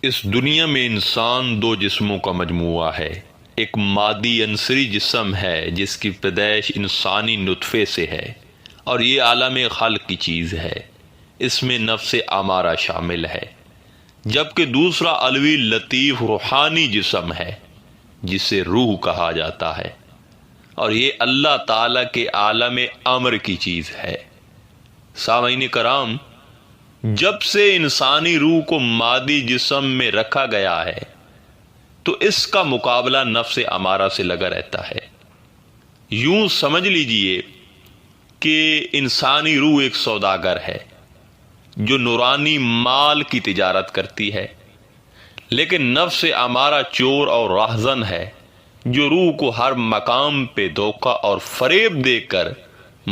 اس دنیا میں انسان دو جسموں کا مجموعہ ہے۔ ایک مادی عنصری جسم ہے جس کی پیدائش انسانی نطفے سے ہے اور یہ عالم خلق کی چیز ہے، اس میں نفس امارہ شامل ہے۔ جبکہ دوسرا علوی لطیف روحانی جسم ہے جسے روح کہا جاتا ہے، اور یہ اللہ تعالیٰ کے عالم امر کی چیز ہے۔ سامعین کرام، جب سے انسانی روح کو مادی جسم میں رکھا گیا ہے تو اس کا مقابلہ نفس امارہ سے لگا رہتا ہے۔ یوں سمجھ لیجئے کہ انسانی روح ایک سوداگر ہے جو نورانی مال کی تجارت کرتی ہے، لیکن نفس امارہ چور اور راہزن ہے جو روح کو ہر مقام پہ دھوکہ اور فریب دے کر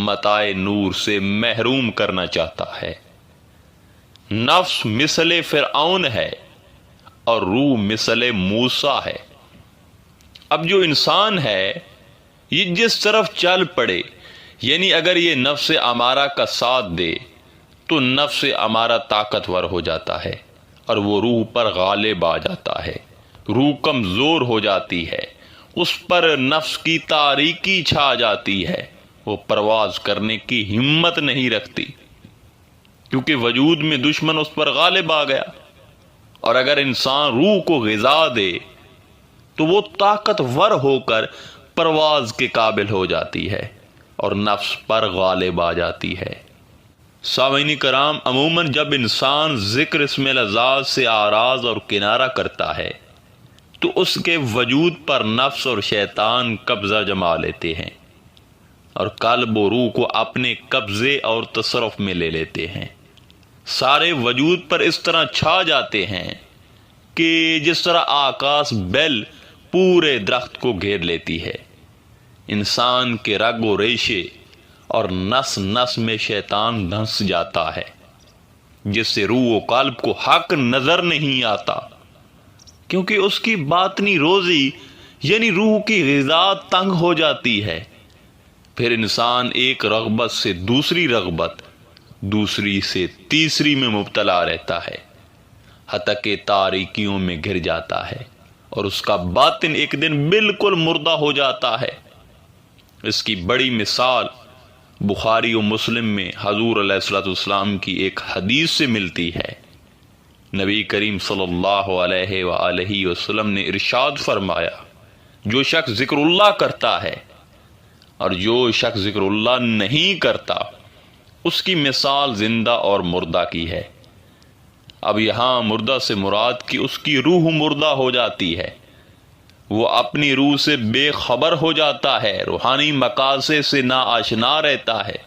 متاع نور سے محروم کرنا چاہتا ہے۔ نفس مثل فرعون ہے اور روح مثل موسیٰ ہے۔ اب جو انسان ہے یہ جس طرف چل پڑے، یعنی اگر یہ نفس امارہ کا ساتھ دے تو نفس امارہ طاقتور ہو جاتا ہے اور وہ روح پر غالب آ جاتا ہے۔ روح کمزور ہو جاتی ہے، اس پر نفس کی تاریکی چھا جاتی ہے، وہ پرواز کرنے کی ہمت نہیں رکھتی کیونکہ وجود میں دشمن اس پر غالب آ گیا۔ اور اگر انسان روح کو غذا دے تو وہ طاقتور ہو کر پرواز کے قابل ہو جاتی ہے اور نفس پر غالب آ جاتی ہے۔ سامعین کرام، عموماً جب انسان ذکر اسم العزاز سے آراز اور کنارہ کرتا ہے تو اس کے وجود پر نفس اور شیطان قبضہ جما لیتے ہیں اور قلب و روح کو اپنے قبضے اور تصرف میں لے لیتے ہیں۔ سارے وجود پر اس طرح چھا جاتے ہیں کہ جس طرح آکاش بیل پورے درخت کو گھیر لیتی ہے۔ انسان کے رگ و ریشے اور نس نس میں شیطان دھنس جاتا ہے، جس سے روح و قلب کو حق نظر نہیں آتا کیونکہ اس کی باطنی روزی یعنی روح کی غذا تنگ ہو جاتی ہے۔ پھر انسان ایک رغبت سے دوسری رغبت، دوسری سے تیسری میں مبتلا رہتا ہے، حتیٰ کہ تاریکیوں میں گر جاتا ہے اور اس کا باطن ایک دن بالکل مردہ ہو جاتا ہے۔ اس کی بڑی مثال بخاری و مسلم میں حضور علیہ الصلوۃ والسلام کی ایک حدیث سے ملتی ہے۔ نبی کریم صلی اللہ علیہ وآلہ وسلم نے ارشاد فرمایا، جو شخص ذکر اللہ کرتا ہے اور جو شخص ذکر اللہ نہیں کرتا اس کی مثال زندہ اور مردہ کی ہے۔ اب یہاں مردہ سے مراد کہ اس کی روح مردہ ہو جاتی ہے، وہ اپنی روح سے بے خبر ہو جاتا ہے، روحانی مقاصد سے ناآشنا رہتا ہے۔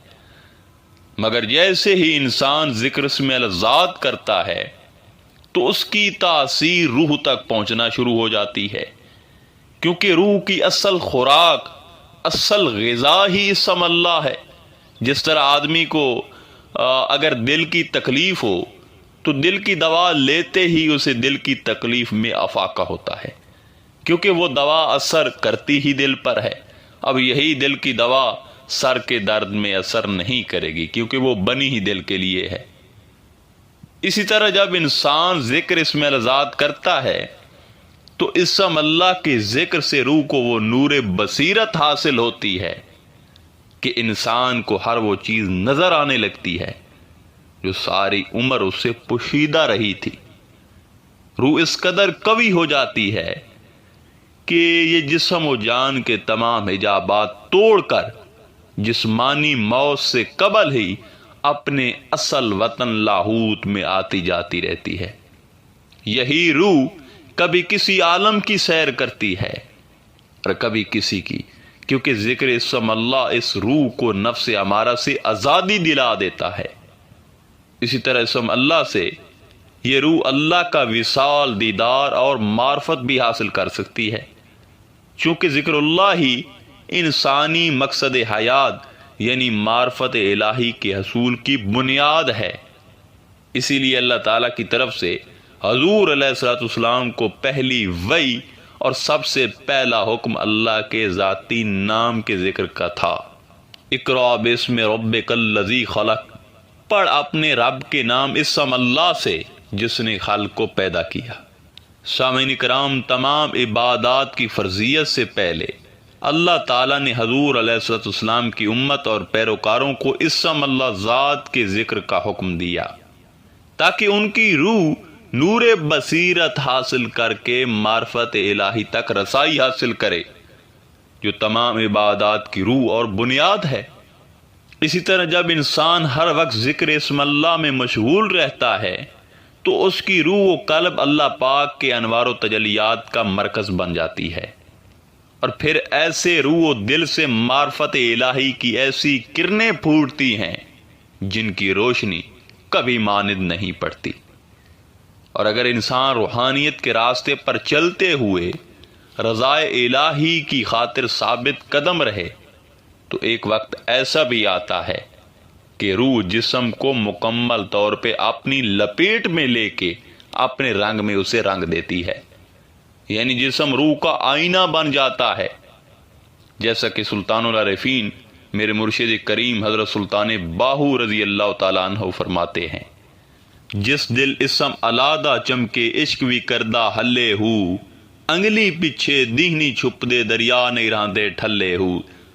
مگر جیسے ہی انسان ذکر اسم الذات کرتا ہے تو اس کی تاثیر روح تک پہنچنا شروع ہو جاتی ہے، کیونکہ روح کی اصل خوراک، اصل غذا ہی اسم اللہ ہے۔ جس طرح آدمی کو اگر دل کی تکلیف ہو تو دل کی دوا لیتے ہی اسے دل کی تکلیف میں افاقہ ہوتا ہے، کیونکہ وہ دوا اثر کرتی ہی دل پر ہے۔ اب یہی دل کی دوا سر کے درد میں اثر نہیں کرے گی کیونکہ وہ بنی ہی دل کے لیے ہے۔ اسی طرح جب انسان ذکر اسم الذات کرتا ہے تو اسم اللہ کے ذکر سے روح کو وہ نور بصیرت حاصل ہوتی ہے کہ انسان کو ہر وہ چیز نظر آنے لگتی ہے جو ساری عمر اس سے پوشیدہ رہی تھی۔ روح اس قدر قوی ہو جاتی ہے کہ یہ جسم و جان کے تمام حجابات توڑ کر جسمانی موت سے قبل ہی اپنے اصل وطن لاہوت میں آتی جاتی رہتی ہے۔ یہی روح کبھی کسی عالم کی سیر کرتی ہے اور کبھی کسی کی، کیونکہ ذکر اسم اللہ اس روح کو نفس امارہ سے آزادی دلا دیتا ہے۔ اسی طرح اسم اللہ سے یہ روح اللہ کا وصال، دیدار اور معرفت بھی حاصل کر سکتی ہے، چونکہ ذکر اللہ ہی انسانی مقصد حیات یعنی معرفت الہی کے حصول کی بنیاد ہے۔ اسی لیے اللہ تعالیٰ کی طرف سے حضور علیہ الصلوۃ والسلام کو پہلی وحی اور سب سے پہلا حکم اللہ کے ذاتی نام کے ذکر کا تھا۔ اقرأ باسم ربک الذی خلق، پڑھ اپنے رب کے نام اسم اللہ سے جس نے خلق کو پیدا کیا۔ سامعین کرام، تمام عبادات کی فرضیت سے پہلے اللہ تعالیٰ نے حضور علیہ الصلوۃ والسلام کی امت اور پیروکاروں کو اسم اللہ ذات کے ذکر کا حکم دیا تاکہ ان کی روح نور بصیرت حاصل کر کے معرفت الہی تک رسائی حاصل کرے، جو تمام عبادات کی روح اور بنیاد ہے۔ اسی طرح جب انسان ہر وقت ذکر اسم اللہ میں مشغول رہتا ہے تو اس کی روح و قلب اللہ پاک کے انوار و تجلیات کا مرکز بن جاتی ہے، اور پھر ایسے روح و دل سے معرفت الہی کی ایسی کرنیں پھوٹتی ہیں جن کی روشنی کبھی ماند نہیں پڑتی۔ اور اگر انسان روحانیت کے راستے پر چلتے ہوئے رضائے الہی کی خاطر ثابت قدم رہے تو ایک وقت ایسا بھی آتا ہے کہ روح جسم کو مکمل طور پہ اپنی لپیٹ میں لے کے اپنے رنگ میں اسے رنگ دیتی ہے، یعنی جسم روح کا آئینہ بن جاتا ہے، جیسا کہ سلطان العارفین میرے مرشد کریم حضرت سلطان باہو رضی اللہ تعالیٰ عنہ فرماتے ہیں، جس دل اسم علادہ چمکے عشق بھی کردہ ہلے ہو، انگلی پیچھے دہنی چھپ دے دریا نہیں راندے ٹھلے ہو،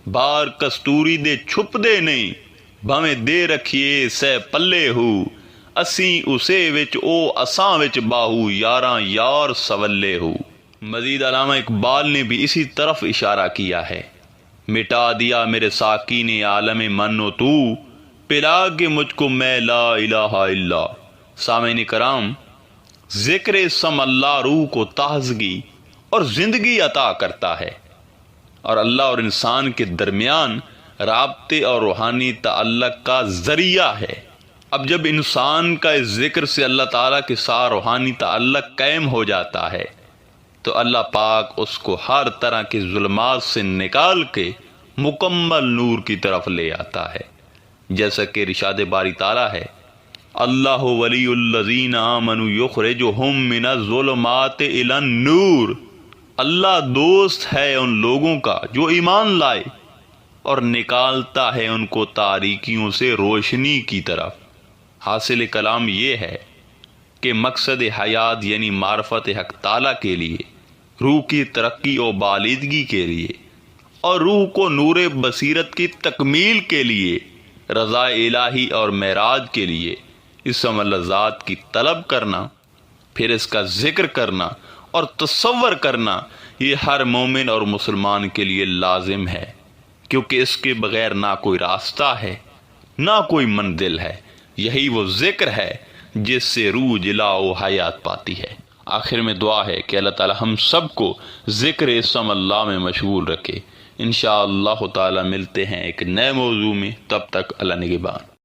بار کستوری دے چھپ دے نہیں بھویں دے رکھیے سہ پلے ہو، اسیں اسے وچ او اساں وچ باہو یاراں یار سولے ہو۔ مزید علامہ اقبال نے بھی اسی طرف اشارہ کیا ہے، مٹا دیا میرے ساقی نے عالم من و تو، پلا کے مجھ کو میں لا الہ الا۔ سامعین کرام، ذکر اسم اللہ روح کو تازگی اور زندگی عطا کرتا ہے اور اللہ اور انسان کے درمیان رابطے اور روحانی تعلق کا ذریعہ ہے۔ اب جب انسان کا اس ذکر سے اللہ تعالیٰ کے ساتھ روحانی تعلق قائم ہو جاتا ہے تو اللہ پاک اس کو ہر طرح کی ظلمات سے نکال کے مکمل نور کی طرف لے آتا ہے، جیسا کہ ارشاد باری تعالیٰ ہے، اللہ ولی الذین آمنوا یخرجہم من الظلمات الی النور۔ اللہ دوست ہے ان لوگوں کا جو ایمان لائے اور نکالتا ہے ان کو تاریکیوں سے روشنی کی طرف۔ حاصل کلام یہ ہے کہ مقصد حیات یعنی معرفت حق تعالیٰ کے لیے، روح کی ترقی و بالیدگی کے لیے اور روح کو نور بصیرت کی تکمیل کے لیے، رضا الہی اور معراج کے لیے اسم اللہ ذات کی طلب کرنا، پھر اس کا ذکر کرنا اور تصور کرنا، یہ ہر مومن اور مسلمان کے لیے لازم ہے، کیونکہ اس کے بغیر نہ کوئی راستہ ہے نہ کوئی منزل ہے۔ یہی وہ ذکر ہے جس سے روح جلا و حیات پاتی ہے۔ آخر میں دعا ہے کہ اللہ تعالی ہم سب کو ذکر اسم اللہ میں مشغول رکھے۔ انشاءاللہ تعالی ملتے ہیں ایک نئے موضوع میں، تب تک اللہ نگہبان۔